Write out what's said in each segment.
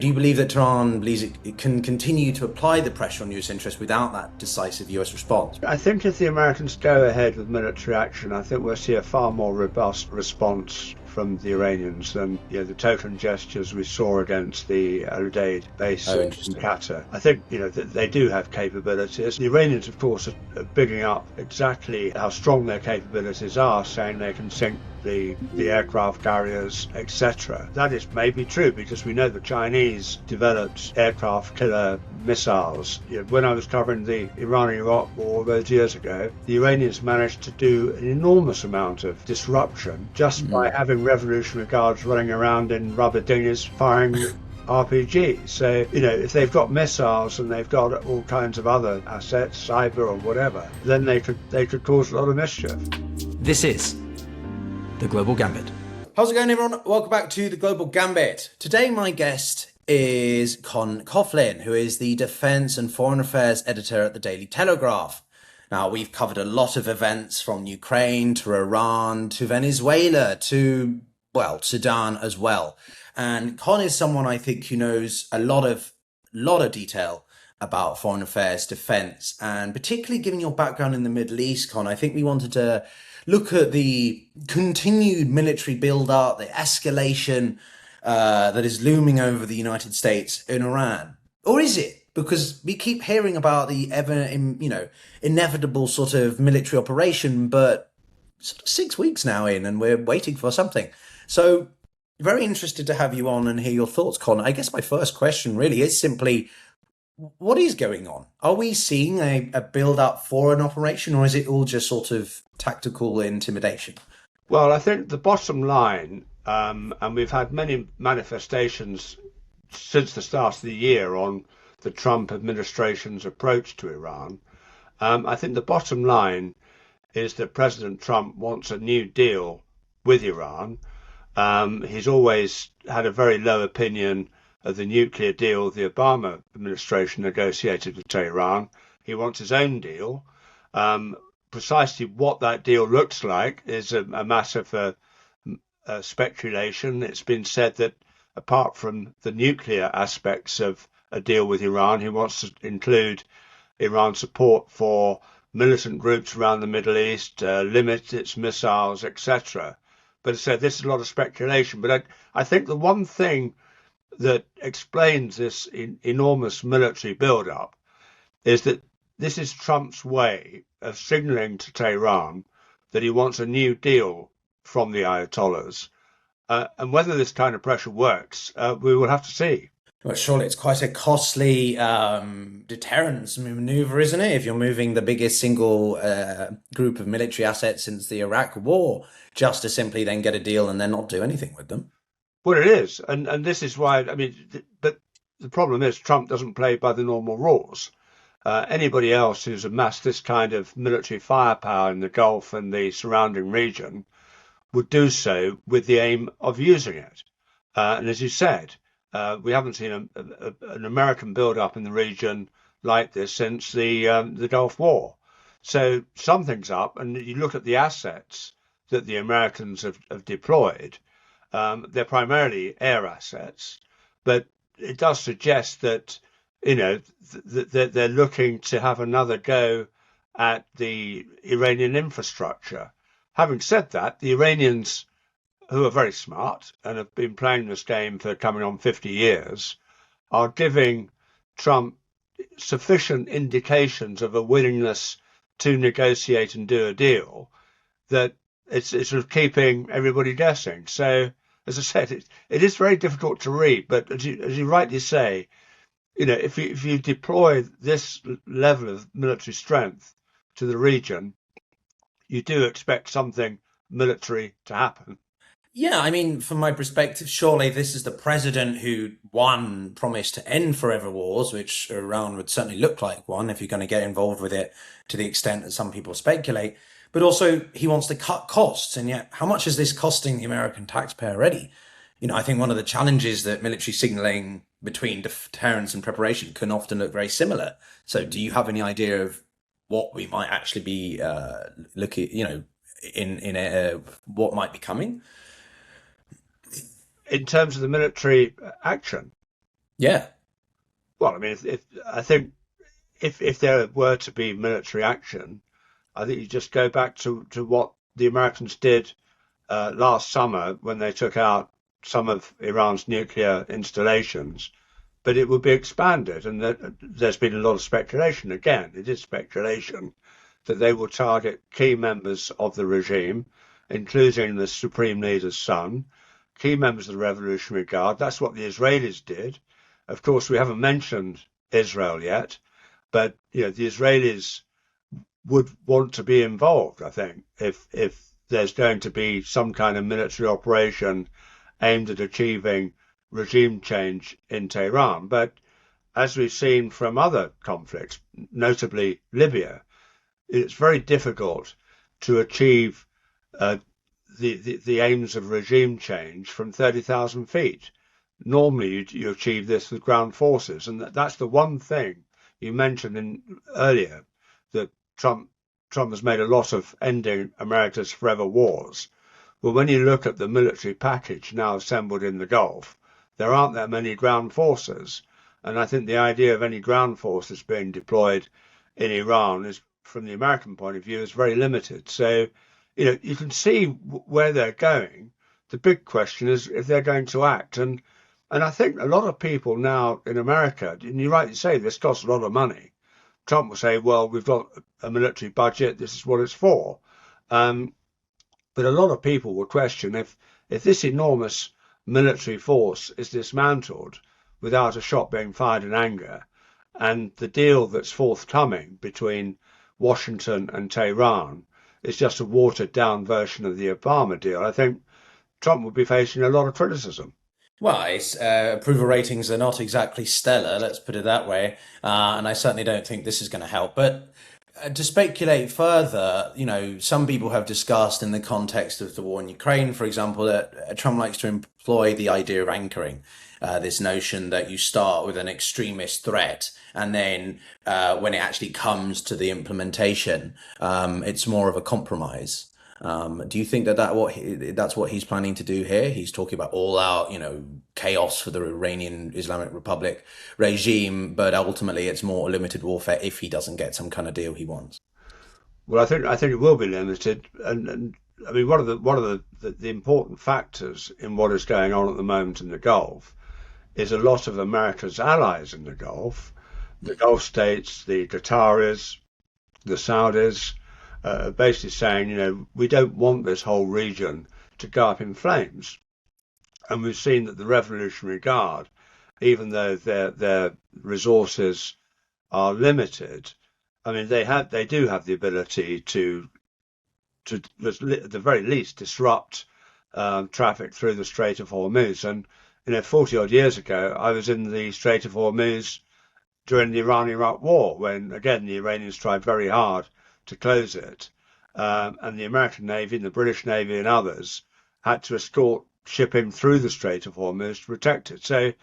Do you believe that Tehran believes it can continue to apply the pressure on US interests without that decisive US response? I think if the Americans go ahead with military action, I think we'll see a far more robust response from the Iranians than the token gestures we saw against the Al Udeid base Oh, in interesting. Qatar. I think that they do have capabilities. The Iranians, of course, are bigging up exactly how strong their capabilities are, saying they can sink the aircraft carriers, etc. That is maybe true because we know the Chinese developed aircraft killer missiles. When I was covering the Iran-Iraq war those years ago, the Iranians managed to do an enormous amount of disruption just by having Revolutionary Guards running around in rubber dinghies firing RPGs. So, if they've got missiles and they've got all kinds of other assets, cyber or whatever, then they could cause a lot of mischief. This is The Global Gambit. How's it going, everyone? Welcome back to the Global Gambit. Today, my guest is Con Coughlin, who is the Defence and Foreign Affairs Editor at the Daily Telegraph. Now, we've covered a lot of events from Ukraine to Iran to Venezuela to, well, Sudan as well. And Con is someone I think who knows a lot of detail about foreign affairs, defence, and particularly given your background in the Middle East, Con, I think we wanted to look at the continued military build-up, the escalation that is looming over the United States in Iran. Or is it? Because we keep hearing about the inevitable sort of military operation, but sort of 6 weeks now in, and we're waiting for something. So, very interested to have you on and hear your thoughts, Con. I guess my first question really is simply, what is going on? Are we seeing a build-up for an operation, or is it all just sort of tactical intimidation? Well, I think the bottom line, and we've had many manifestations since the start of the year on the Trump administration's approach to Iran. I think the bottom line is that President Trump wants a new deal with Iran. He's always had a very low opinion of the nuclear deal the Obama administration negotiated with Tehran. He wants his own deal. Precisely what that deal looks like is a matter for speculation. It's been said that apart from the nuclear aspects of a deal with Iran, he wants to include Iran's support for militant groups around the Middle East, limit its missiles, etc. But as I said, this is a lot of speculation. But I think the one thing that explains this enormous military build-up is that this is Trump's way of signaling to Tehran that he wants a new deal from the Ayatollahs. And whether this kind of pressure works, we will have to see. Well, surely it's quite a costly deterrence maneuver, isn't it? If you're moving the biggest single group of military assets since the Iraq War, just to simply then get a deal and then not do anything with them. Well, it is. And this is why, but the problem is Trump doesn't play by the normal rules. Anybody else who's amassed this kind of military firepower in the Gulf and the surrounding region would do so with the aim of using it. And as you said, we haven't seen an American build-up in the region like this since the Gulf War. So something's up, and you look at the assets that the Americans have deployed. They're primarily air assets, but it does suggest that they're looking to have another go at the Iranian infrastructure. Having said that, the Iranians, who are very smart and have been playing this game for coming on 50 years, are giving Trump sufficient indications of a willingness to negotiate and do a deal that it's sort of keeping everybody guessing. So, as I said, it is very difficult to read, but as you rightly say, if you deploy this level of military strength to the region, you do expect something military to happen. Yeah, I mean, from my perspective, surely this is the president who, one, promised to end forever wars, which Iran would certainly look like one if you're going to get involved with it to the extent that some people speculate. But also, he wants to cut costs. And yet, how much is this costing the American taxpayer already? I think one of the challenges that military signaling between deterrence and preparation can often look very similar. So do you have any idea of what we might actually be looking, in what might be coming? In terms of the military action, Yeah. Well, I mean, I think if there were to be military action, I think you just go back to what the Americans did last summer when they took out some of Iran's nuclear installations, but it would be expanded. And there's been a lot of speculation. Again, it is speculation that they will target key members of the regime, including the Supreme Leader's son, key members of the Revolutionary Guard. That's what the Israelis did. Of course, we haven't mentioned Israel yet, but the Israelis would want to be involved, I think, if there's going to be some kind of military operation aimed at achieving regime change in Tehran. But as we've seen from other conflicts, notably Libya, it's very difficult to achieve the aims of regime change from 30,000 feet. Normally, you achieve this with ground forces, and that's the one thing you mentioned earlier, that Trump has made a lot of ending America's forever wars. Well, when you look at the military package now assembled in the Gulf, there aren't that many ground forces, and I think the idea of any ground forces being deployed in Iran is, from the American point of view, is very limited. So, you can see where they're going. The big question is if they're going to act, and I think a lot of people now in America, and you rightly say this costs a lot of money. Trump will say, well, we've got a military budget, this is what it's for. But a lot of people will question if this enormous military force is dismantled without a shot being fired in anger, and the deal that's forthcoming between Washington and Tehran is just a watered down version of the Obama deal, I think Trump would be facing a lot of criticism. Well, approval ratings are not exactly stellar, let's put it that way. And I certainly don't think this is going to help. But to speculate further, some people have discussed in the context of the war in Ukraine, for example, that Trump likes to employ the idea of anchoring. This notion that you start with an extremist threat, and then when it actually comes to the implementation, it's more of a compromise. Do you think that's what he's planning to do here? He's talking about all out, chaos for the Iranian Islamic Republic regime, but ultimately it's more limited warfare if he doesn't get some kind of deal he wants. Well, I think it will be limited, and I mean one of the important factors in what is going on at the moment in the Gulf is a lot of America's allies in the Gulf states, the Qataris, the Saudis, basically saying, we don't want this whole region to go up in flames. And we've seen that the Revolutionary Guard, even though their resources are limited, I mean, they do have the ability to at the very least disrupt traffic through the Strait of Hormuz. And 40 odd years ago, I was in the Strait of Hormuz during the Iran-Iraq War, when again the Iranians tried very hard to close it, and the American Navy and the British Navy and others had to escort shipping through the Strait of Hormuz to protect it. So,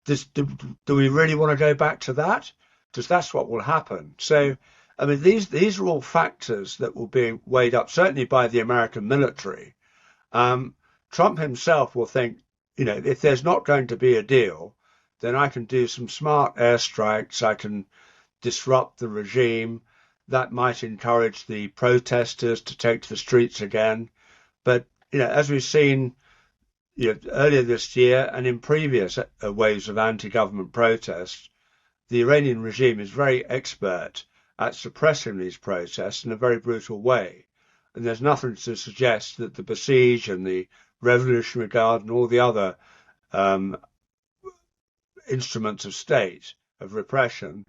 do we really want to go back to that? Because that's what will happen. So, I mean, these are all factors that will be weighed up, certainly by the American military. Trump himself will think, if there's not going to be a deal, then I can do some smart airstrikes, I can disrupt the regime. That might encourage the protesters to take to the streets again. But, as we've seen earlier this year and in previous waves of anti-government protests, the Iranian regime is very expert at suppressing these protests in a very brutal way. And there's nothing to suggest that the Basij and the Revolutionary Guard and all the other instruments of state, of repression,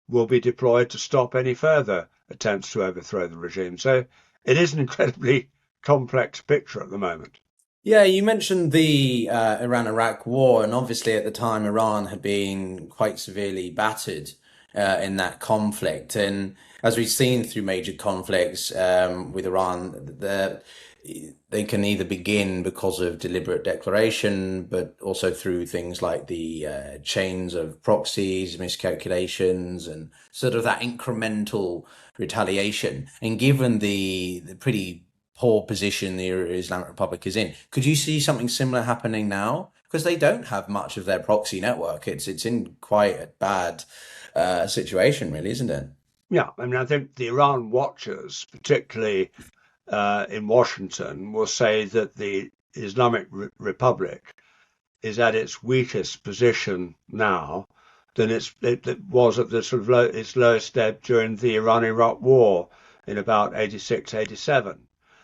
will be deployed to stop any further attempts to overthrow the regime. So it is an incredibly complex picture at the moment. Yeah, you mentioned the Iran-Iraq war, and obviously at the time Iran had been quite severely battered in that conflict. And as we've seen through major conflicts with Iran, they can either begin because of deliberate declaration, but also through things like the chains of proxies, miscalculations, and sort of that incremental retaliation. And given the pretty poor position the Islamic Republic is in, could you see something similar happening now? because they don't have much of their proxy network. It's in quite a bad situation, really, isn't it? Yeah, I mean, I think the Iran watchers, particularly in Washington, will say that the Islamic Republic is at its weakest position now than it was at the sort of its lowest ebb during the Iran-Iraq War in about 86, 87.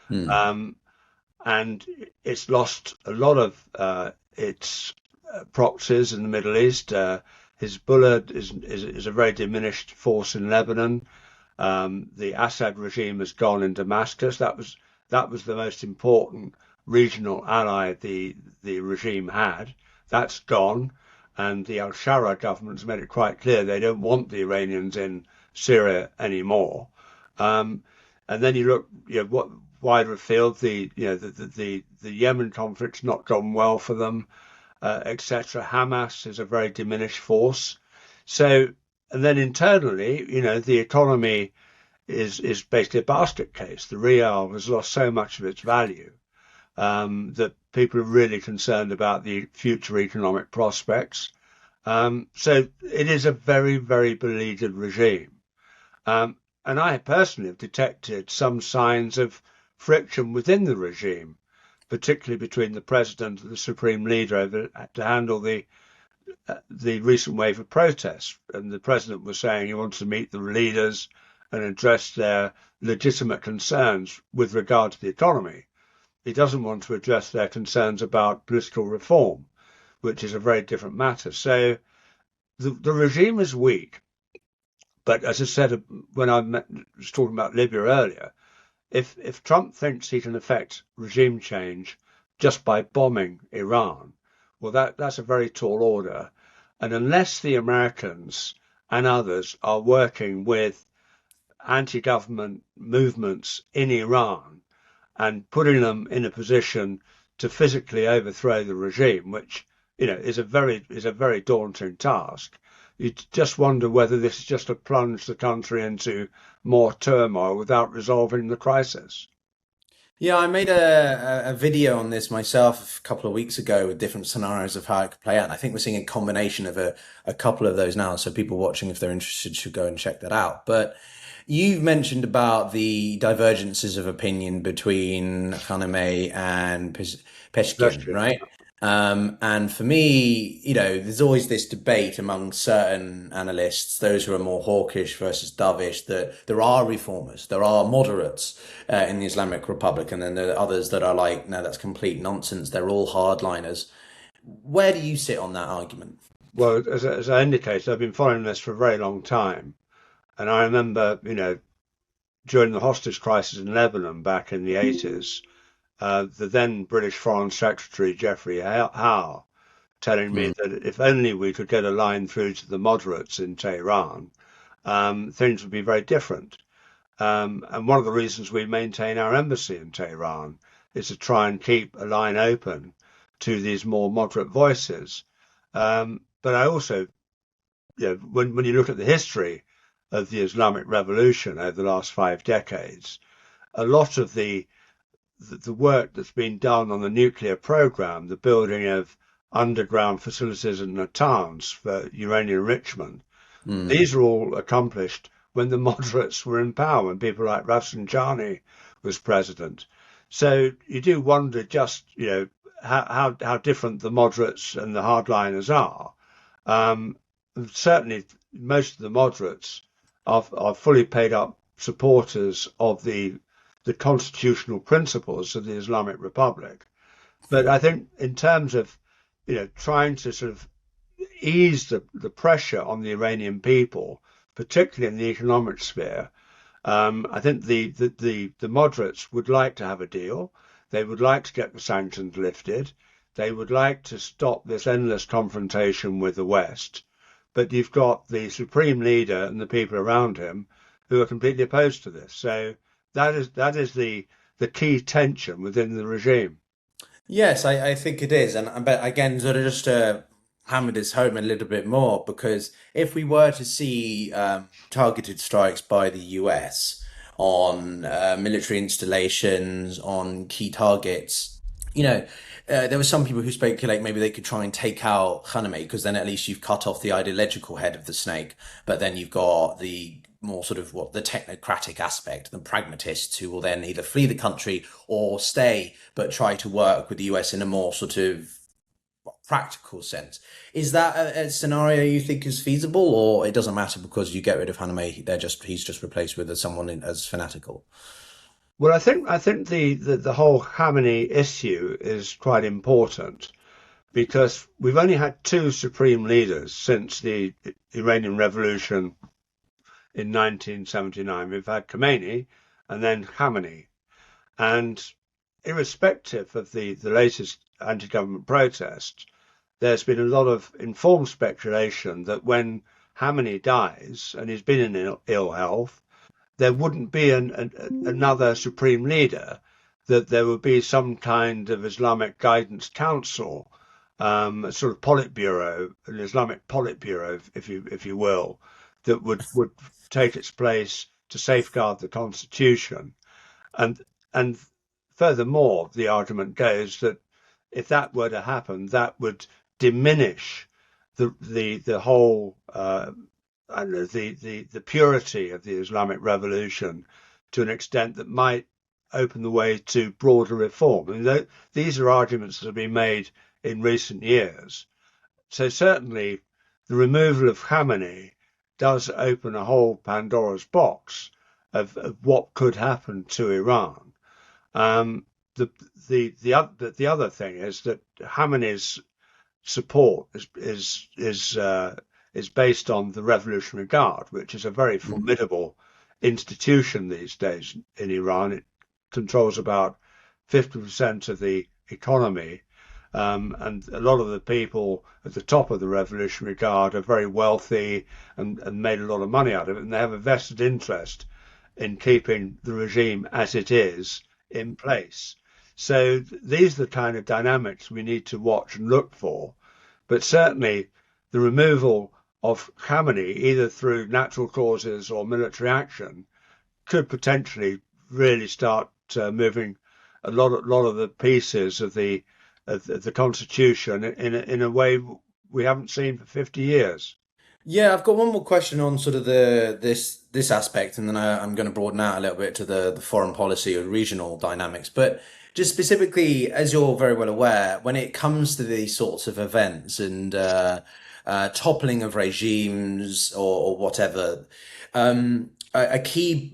Hmm. And it's lost a lot of its proxies in the Middle East. Hezbollah is a very diminished force in Lebanon. The Assad regime has gone in Damascus. That was the most important regional ally the regime had. That's gone, and the al-Shara government's made it quite clear they don't want the Iranians in Syria anymore. And then you look, what wider afield, the Yemen conflict's not gone well for them, etc. Hamas is a very diminished force. So, and then internally, the economy is basically a basket case. The real has lost so much of its value that people are really concerned about the future economic prospects. So it is a very, very beleaguered regime. And I personally have detected some signs of friction within the regime, particularly between the president and the supreme leader to handle the recent wave of protests. And the president was saying he wants to meet the leaders and address their legitimate concerns with regard to the economy. He doesn't want to address their concerns about political reform, which is a very different matter. So the regime is weak. But as I said when I was talking about Libya earlier, if Trump thinks he can effect regime change just by bombing Iran, well, that's a very tall order. And unless the Americans and others are working with anti-government movements in Iran and putting them in a position to physically overthrow the regime, which is a very daunting task, you just wonder whether this is just to plunge the country into more turmoil without resolving the crisis. Yeah, I made a video on this myself a couple of weeks ago with different scenarios of how it could play out. And I think we're seeing a combination of a couple of those now. So people watching, if they're interested, should go and check that out. But you've mentioned about the divergences of opinion between Khamenei and Peshkin, right? And for me, there's always this debate among certain analysts, those who are more hawkish versus dovish, that there are reformers, there are moderates in the Islamic Republic, and then there are others that are like, no, that's complete nonsense. They're all hardliners. Where do you sit on that argument? Well, as I indicated, I've been following this for a very long time. And I remember, during the hostage crisis in Lebanon back in the 80s, the then British Foreign Secretary, Geoffrey Howe, telling me that if only we could get a line through to the moderates in Tehran, things would be very different. And one of the reasons we maintain our embassy in Tehran is to try and keep a line open to these more moderate voices. But I also, when you look at the history of the Islamic Revolution over the last 5 decades, a lot of the work that's been done on the nuclear program, the building of underground facilities in Natanz for uranium enrichment, these are all accomplished when the moderates were in power, when people like Rafsanjani was president. So you do wonder just, how different the moderates and the hardliners are. Certainly, most of the moderates are fully paid up supporters of the constitutional principles of the Islamic Republic. But I think in terms of, trying to sort of ease the pressure on the Iranian people, particularly in the economic sphere, I think the moderates would like to have a deal. They would like to get the sanctions lifted. They would like to stop this endless confrontation with the West. But you've got the supreme leader and the people around him who are completely opposed to this. So that is the key tension within the regime. Yes, I think it is. And but again, sort of just to hammer this home a little bit more, because if we were to see targeted strikes by the US on military installations, on key targets, there were some people who speculate maybe they could try and take out Khamenei because then at least you've cut off the ideological head of the snake, but then you've got the more sort of the technocratic aspect, the pragmatists who will then either flee the country or stay, but try to work with the US in a more sort of practical sense. Is that a scenario you think is feasible, or it doesn't matter because you get rid of Haname, he's just replaced with someone as fanatical? Well, I think the whole Khamenei issue is quite important because we've only had two supreme leaders since the Iranian Revolution in 1979. We've had Khomeini and then Khamenei. And irrespective of the latest anti-government protests, there's been a lot of informed speculation that when Khamenei dies, and he's been in ill health, there wouldn't be another supreme leader, that there would be some kind of Islamic guidance council, a sort of Politburo, an Islamic Politburo, if you will, that would take its place to safeguard the constitution. And furthermore, the argument goes that if that were to happen, that would diminish the whole the purity of the Islamic Revolution to an extent that might open the way to broader reform. And these are arguments that have been made in recent years. So certainly the removal of Khamenei does open a whole Pandora's box of what could happen to Iran. The other thing is that Khamenei's support is based on the Revolutionary Guard, which is a very formidable institution these days in Iran. It controls about 50% of the economy, and a lot of the people at the top of the Revolutionary Guard are very wealthy and made a lot of money out of it, and they have a vested interest in keeping the regime as it is in place. So these are the kind of dynamics we need to watch and look for. But certainly the removal of Khamenei, either through natural causes or military action, could potentially really start moving a lot of the pieces of the constitution in a way we haven't seen for 50 years. Yeah, I've got one more question on sort of this aspect, and then I'm going to broaden out a little bit to the foreign policy or regional dynamics. But just specifically, as you're very well aware, when it comes to these sorts of events and toppling of regimes or whatever, a key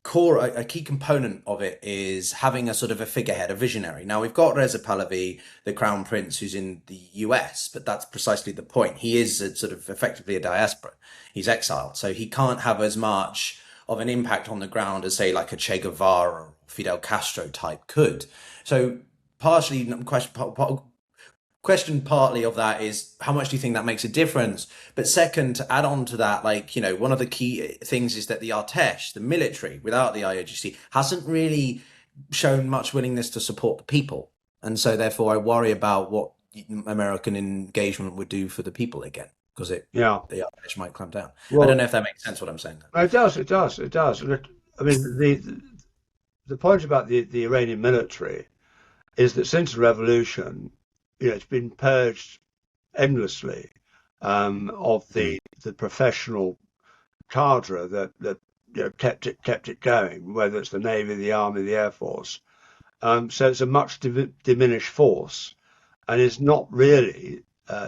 component of it is having a sort of a figurehead, a visionary. Now, we've got Reza Pahlavi, the crown prince, who's in the US, but that's precisely the point. He is sort of effectively a diaspora. He's exiled, so he can't have as much of an impact on the ground as, say, like a Che Guevara or Fidel Castro type could. So question partly of that is, how much do you think that makes a difference? But second, to add on to that, one of the key things is that the Artesh, the military, without the IRGC, hasn't really shown much willingness to support the people. And so therefore I worry about what American engagement would do for the people again, because the Artesh might clamp down. Well, I don't know if that makes sense what I'm saying. It does. I mean, the point about the Iranian military is that since the revolution, it's been purged endlessly of the professional cadre that kept it going, whether it's the Navy, the Army, the Air Force. So it's a much diminished force, and is not really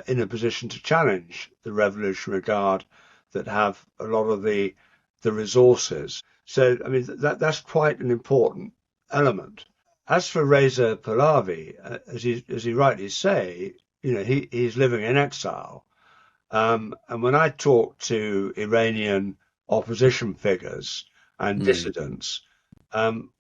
in a position to challenge the Revolutionary Guard that have a lot of the resources. So I mean that's quite an important element. As for Reza Pahlavi, as you rightly say, he's living in exile. And when I talk to Iranian opposition figures and dissidents,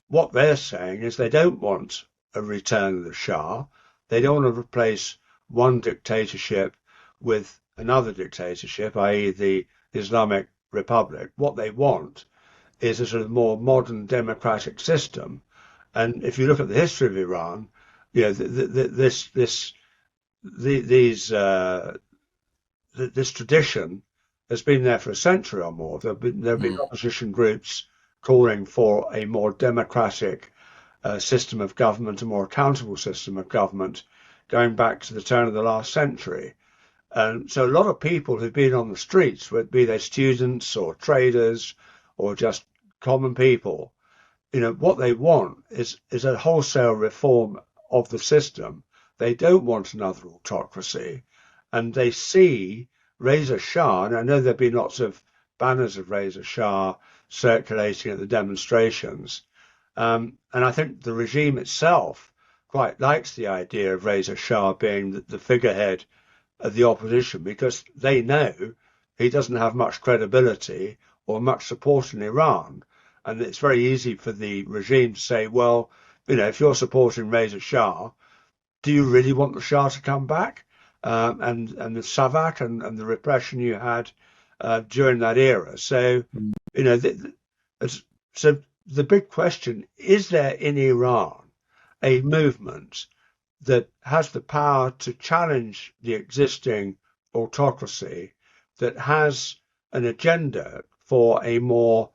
what they're saying is they don't want a return of the Shah. They don't want to replace one dictatorship with another dictatorship, i.e. the Islamic Republic. What they want is a sort of more modern democratic system. And if you look at the history of Iran, this tradition has been there for a century or more. There have been opposition groups calling for a more democratic system of government, a more accountable system of government, going back to the turn of the last century. And so a lot of people who've been on the streets, be they students or traders or just common people, what they want is a wholesale reform of the system. They don't want another autocracy, and they see Reza Shah, and I know there've been lots of banners of Reza Shah circulating at the demonstrations, and I think the regime itself quite likes the idea of Reza Shah being the figurehead of the opposition, because they know he doesn't have much credibility or much support in Iran. And it's very easy for the regime to say, well, if you're supporting Reza Shah, do you really want the Shah to come back? And the Savak and the repression you had during that era. So, so the big question, is there in Iran a movement that has the power to challenge the existing autocracy, that has an agenda for a more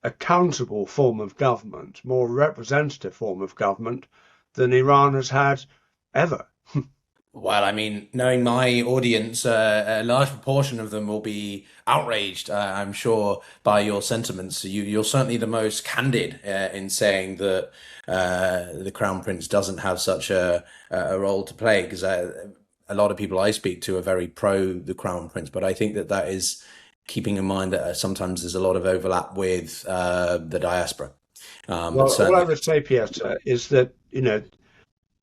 accountable form of government, more representative form of government than Iran has had ever? Well, I mean, knowing my audience, a large proportion of them will be outraged, I'm sure, by your sentiments. You're certainly the most candid in saying that the Crown Prince doesn't have such a role to play, because a lot of people I speak to are very pro the Crown Prince, but I think that is keeping in mind that sometimes there's a lot of overlap with the diaspora. But Well, all I certainly, would say, Pyotr, is that,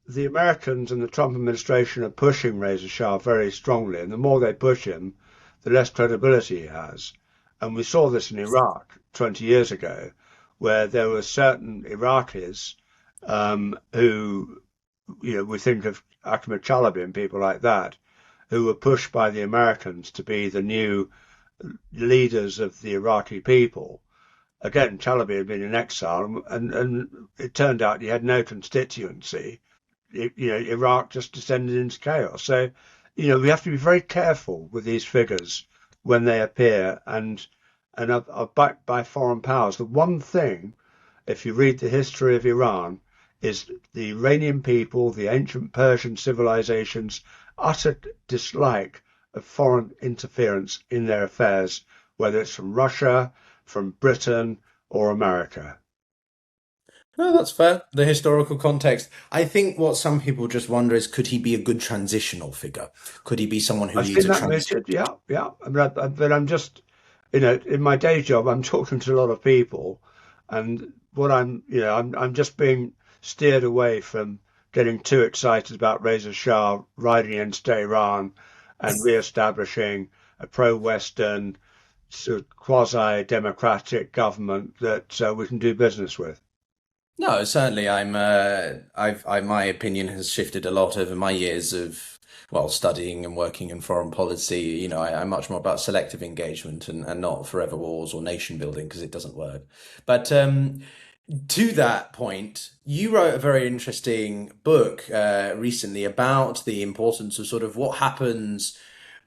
the Americans and the Trump administration are pushing Reza Shah very strongly, and the more they push him, the less credibility he has. And we saw this in Iraq 20 years ago, where there were certain Iraqis who, we think of Ahmed Chalabi and people like that, who were pushed by the Americans to be the new leaders of the Iraqi people. Again, Chalabi had been in exile, and it turned out he had no constituency. Iraq just descended into chaos. So, we have to be very careful with these figures when they appear and are backed by foreign powers. The one thing, if you read the history of Iran, is the Iranian people, the ancient Persian civilization's utter dislike of foreign interference in their affairs, whether it's from Russia, from Britain, or America. no, that's fair. The historical context. I think what some people just wonder is, could he be a good transitional figure? Could he be someone who I've leads seen a that transition? mooted, yeah, yeah. But I'm just, in my day job, I'm talking to a lot of people, and what I'm just being steered away from getting too excited about Reza Shah riding into Tehran and re-establishing a pro-Western, sort of quasi-democratic government that we can do business with. No, certainly. My opinion has shifted a lot over my years of, well, studying and working in foreign policy. I'm much more about selective engagement and not forever wars or nation building, because it doesn't work. But to that point, you wrote a very interesting book recently about the importance of sort of what happens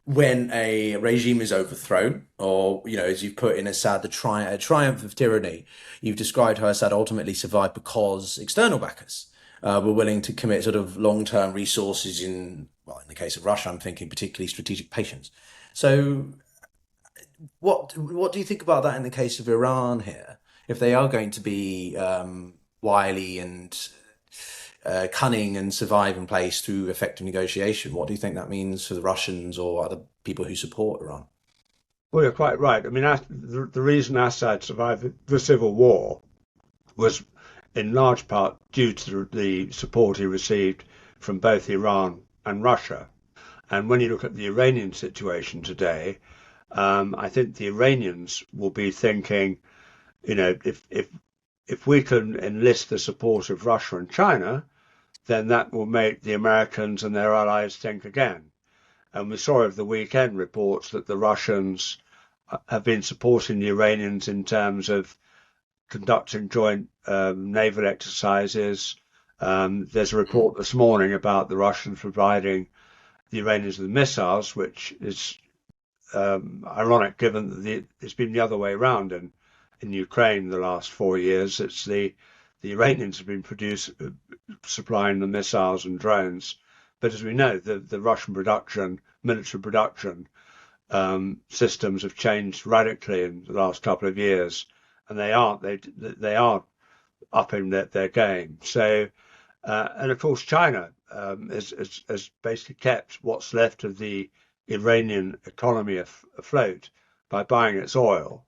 when a regime is overthrown, or, as you've put in Assad, a triumph of tyranny. You've described how Assad ultimately survived because external backers were willing to commit sort of long-term resources in the case of Russia, I'm thinking particularly strategic patience. So what do you think about that in the case of Iran here? If they are going to be wily and cunning and survive in place through effective negotiation, what do you think that means for the Russians or other people who support Iran? Well, you're quite right. I mean, the reason Assad survived the civil war was in large part due to the support he received from both Iran and Russia. And when you look at the Iranian situation today, I think the Iranians will be thinking, if we can enlist the support of Russia and China, then that will make the Americans and their allies think again. And we saw over the weekend reports that the Russians have been supporting the Iranians in terms of conducting joint naval exercises. There's a report this morning about the Russians providing the Iranians with missiles, which is ironic given that it's been the other way around in Ukraine the last 4 years. It's the the Iranians have been supplying the missiles and drones. But as we know, the Russian military production systems have changed radically in the last couple of years, and they are upping their game. So, and of course, China has basically kept what's left of the Iranian economy afloat by buying its oil,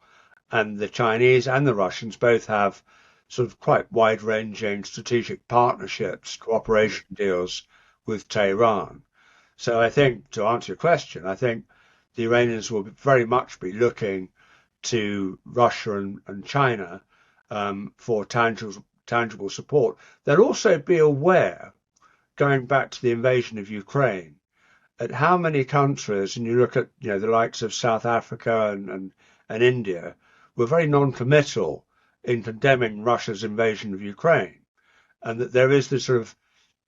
and the Chinese and the Russians both have sort of quite wide-ranging strategic partnerships, cooperation deals with Tehran. So I think, to answer your question, I think the Iranians will very much be looking to Russia and China for tangible support. They'll also be aware, going back to the invasion of Ukraine, at how many countries, and you look at the likes of South Africa and India, were very non-committal in condemning Russia's invasion of Ukraine, and that there is this sort of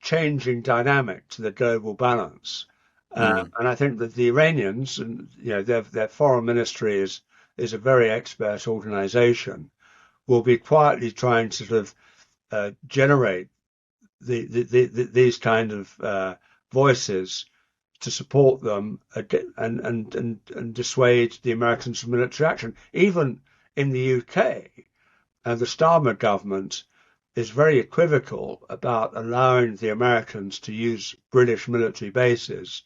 changing dynamic to the global balance. And I think that the Iranians, and their foreign ministry is a very expert organization, will be quietly trying to sort of generate these kind of voices to support them and dissuade the Americans from military action. Even in the UK, the Starmer government is very equivocal about allowing the Americans to use British military bases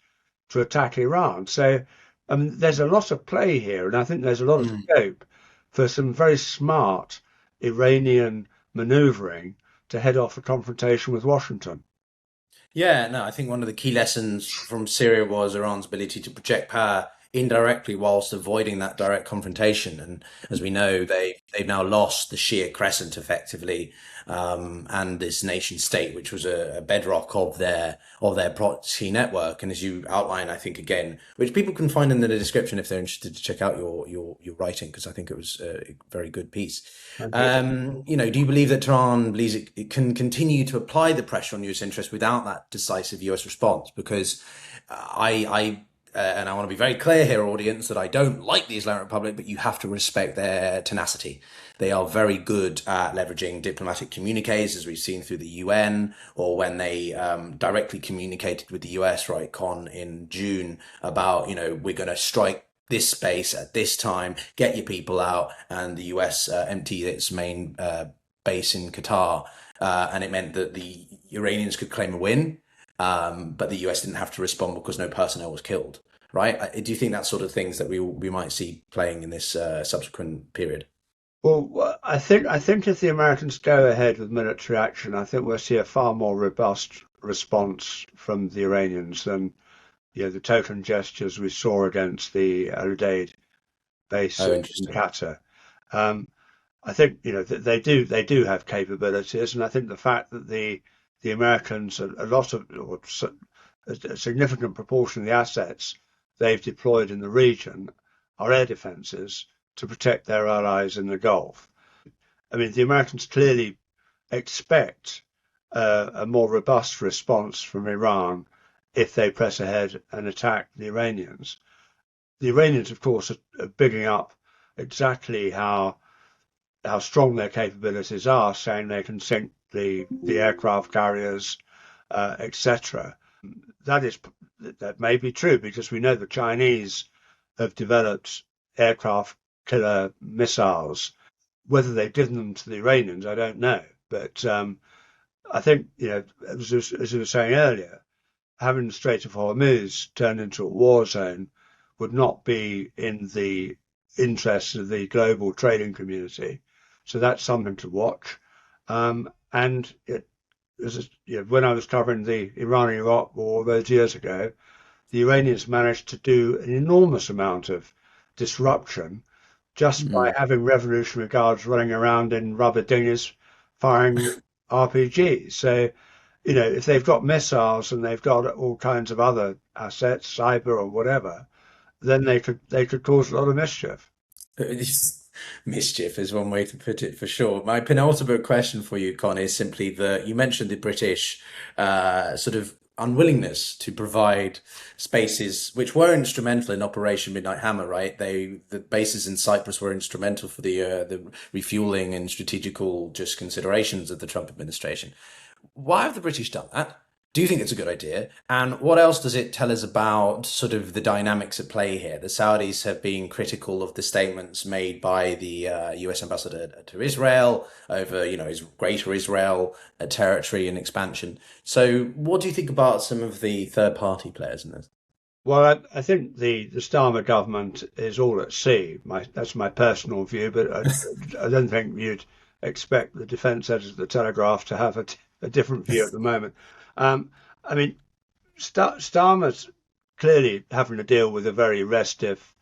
to attack Iran. So there's a lot of play here, and I think there's a lot of scope for some very smart Iranian maneuvering to head off a confrontation with Washington. Yeah, no, I think one of the key lessons from Syria was Iran's ability to project power indirectly whilst avoiding that direct confrontation. And as we know, they've now lost the Shia Crescent effectively, and this nation state, which was a bedrock of their proxy network. And as you outline, I think again, which people can find in the description if they're interested to check out your writing, because I think it was a very good piece. Do you believe that Tehran believes it can continue to apply the pressure on US interests without that decisive US response? Because and I want to be very clear here, audience, that I don't like the Islamic Republic, but you have to respect their tenacity. They are very good at leveraging diplomatic communiques, as we've seen through the UN, or when they directly communicated with the US, right, Con, in June about, we're going to strike this space at this time, get your people out, and the US emptied its main base in Qatar, and it meant that the Iranians could claim a win. But the US didn't have to respond because no personnel was killed, right? Do you think that's sort of things that we might see playing in this subsequent period? Well, I think if the Americans go ahead with military action, I think we'll see a far more robust response from the Iranians than the token gestures we saw against the Udeid base in Qatar. I think they do have capabilities, and I think the fact that the Americans, a significant proportion of the assets they've deployed in the region are air defenses to protect their allies in the Gulf. I mean, the Americans clearly expect a more robust response from Iran if they press ahead and attack the Iranians. The Iranians, of course, are bigging up exactly how strong their capabilities are, saying they can sink the aircraft carriers, etc. That may be true because we know the Chinese have developed aircraft killer missiles. Whether they've given them to the Iranians, I don't know. But I think, as you were saying earlier, having the Strait of Hormuz turned into a war zone would not be in the interests of the global trading community. So that's something to watch. And when I was covering the Iran-Iraq war those years ago, the Iranians managed to do an enormous amount of disruption just by having Revolutionary Guards running around in rubber dinghies firing RPGs. So, if they've got missiles and they've got all kinds of other assets, cyber or whatever, then they could cause a lot of mischief. Mischief is one way to put it, for sure. My penultimate question for you, Con, is simply that you mentioned the British sort of unwillingness to provide spaces which were instrumental in Operation Midnight Hammer, right? The bases in Cyprus were instrumental for the refueling and strategical just considerations of the Trump administration. Why have the British done that? Do you think it's a good idea? And what else does it tell us about sort of the dynamics at play here? The Saudis have been critical of the statements made by the US ambassador to Israel over, greater Israel territory and expansion. So what do you think about some of the third party players in this? Well, I think the Starmer government is all at sea. That's my personal view, but I don't think you'd expect the defence editor of the Telegraph to have a different view at the moment. I mean, Starmer's clearly having to deal with a very restive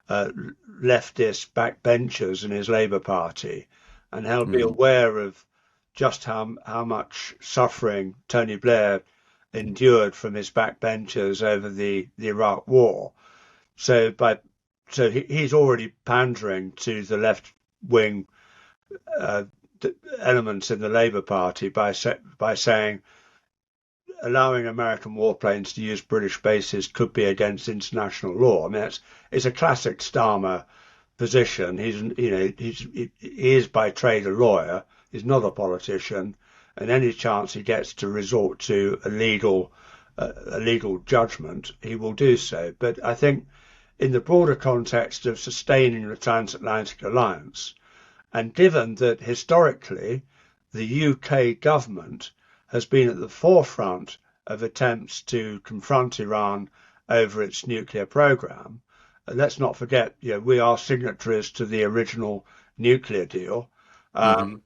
leftist backbenchers in his Labour Party, and he'll be aware of just how much suffering Tony Blair endured from his backbenchers over the Iraq War. So he's already pandering to the left wing elements in the Labour Party by saying allowing American warplanes to use British bases could be against international law. I mean, it's a classic Starmer position. He is by trade a lawyer. He's not a politician, and any chance he gets to resort to a legal judgment, he will do so. But I think in the broader context of sustaining the transatlantic alliance, and given that historically the UK government has been at the forefront of attempts to confront Iran over its nuclear program. Let's not forget, we are signatories to the original nuclear deal. And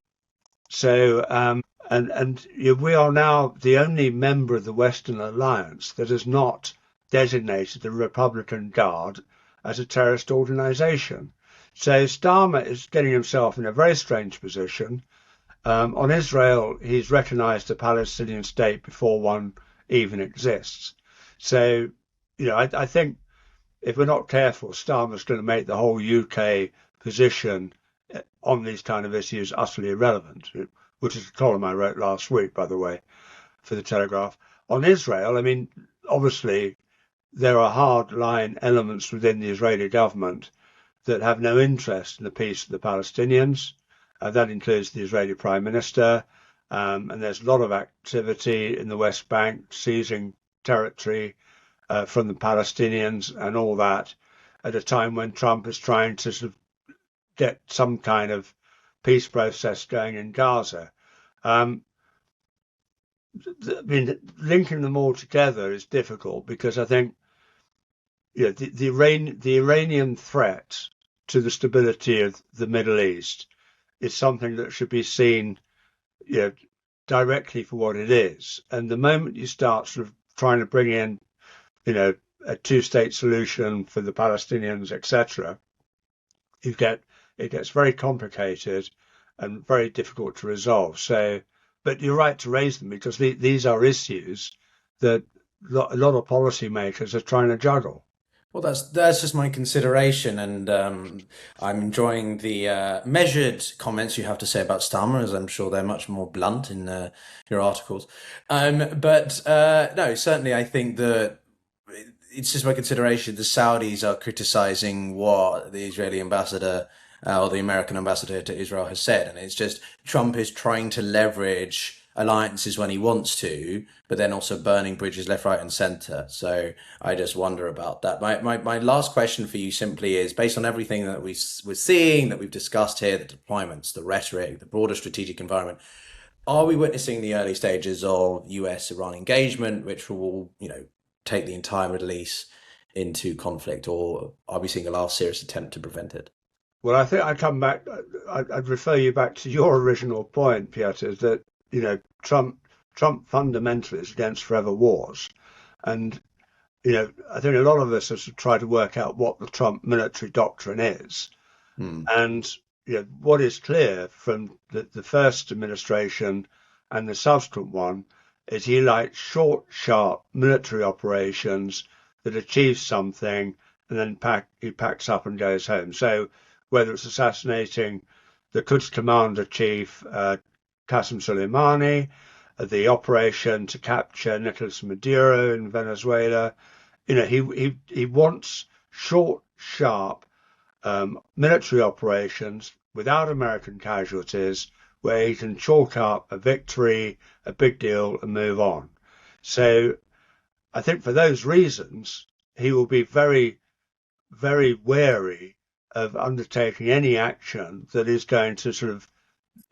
we are now the only member of the Western Alliance that has not designated the Republican Guard as a terrorist organization. So Starmer is getting himself in a very strange position. On Israel, he's recognized a Palestinian state before one even exists. So, I think if we're not careful, Starmer's going to make the whole UK position on these kind of issues utterly irrelevant, which is a column I wrote last week, by the way, for the Telegraph. On Israel, I mean, obviously, there are hard-line elements within the Israeli government that have no interest in the peace of the Palestinians. That includes the Israeli Prime Minister, and there's a lot of activity in the West Bank, seizing territory from the Palestinians and all that, at a time when Trump is trying to sort of get some kind of peace process going in Gaza. I mean, linking them all together is difficult because I think the Iranian threat to the stability of the Middle East is something that should be seen, directly for what it is. And the moment you start sort of trying to bring in, a two-state solution for the Palestinians, etc., it gets very complicated and very difficult to resolve. So, but you're right to raise them because these are issues that a lot of policymakers are trying to juggle. Well, that's just my consideration, and I'm enjoying the measured comments you have to say about Starmer, as I'm sure they're much more blunt in your articles. But no, certainly I think that it's just my consideration. The Saudis are criticizing what the Israeli ambassador or the American ambassador to Israel has said, and it's just Trump is trying to leverage alliances when he wants to, but then also burning bridges left, right, and centre. So I just wonder about that. My last question for you simply is, based on everything that we're seeing, that we've discussed here, the deployments, the rhetoric, the broader strategic environment, are we witnessing the early stages of US-Iran engagement, which will, take the entire Middle East into conflict, or are we seeing a last serious attempt to prevent it? Well, I think I'd refer you back to your original point, Pyotr, that Trump fundamentally is against forever wars. And, I think a lot of us have tried to work out what the Trump military doctrine is. And, what is clear from the first administration and the subsequent one is he likes short, sharp military operations that achieve something and then he packs up and goes home. So whether it's assassinating the Quds commander chief, Qasem Soleimani, the operation to capture Nicolas Maduro in Venezuela. He wants short, sharp military operations without American casualties, where he can chalk up a victory, a big deal, and move on. So I think for those reasons, he will be very, very wary of undertaking any action that is going to sort of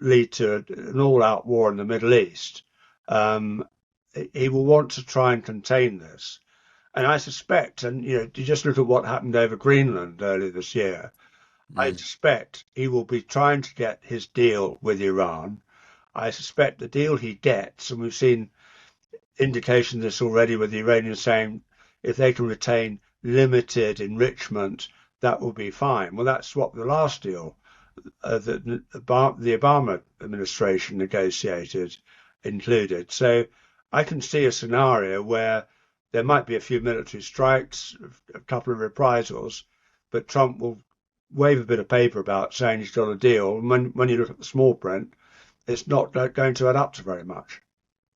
lead to an all-out war in the Middle East. He will want to try and contain this. And I suspect, and you just look at what happened over Greenland earlier this year, I suspect he will be trying to get his deal with Iran. I suspect the deal he gets, and we've seen indication of this already with the Iranians saying if they can retain limited enrichment, that will be fine. Well, that's what the last deal that the Obama administration negotiated included. So I can see a scenario where there might be a few military strikes, a couple of reprisals, but Trump will wave a bit of paper about saying he's got a deal. And when you look at the small print, it's not going to add up to very much.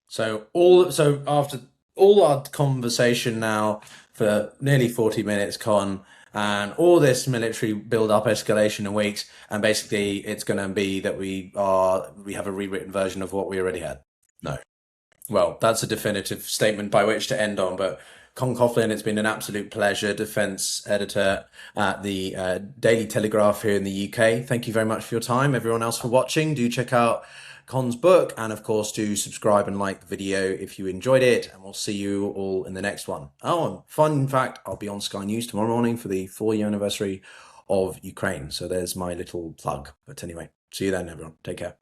So after all our conversation now for nearly 40 minutes, Con, and all this military build-up escalation in weeks, and basically it's going to be that we have a rewritten version of what we already had. No. Well, that's a definitive statement by which to end on, but Con Coughlin, it's been an absolute pleasure, defence editor at the Daily Telegraph here in the UK. Thank you very much for your time. Everyone else for watching, do check out Con's book, and of course do subscribe and like the video if you enjoyed it, and we'll see you all in the next one. Oh, and fun fact, I'll be on Sky News tomorrow morning for the 4-year anniversary of Ukraine, so there's my little plug. But anyway, see you then, everyone. Take care.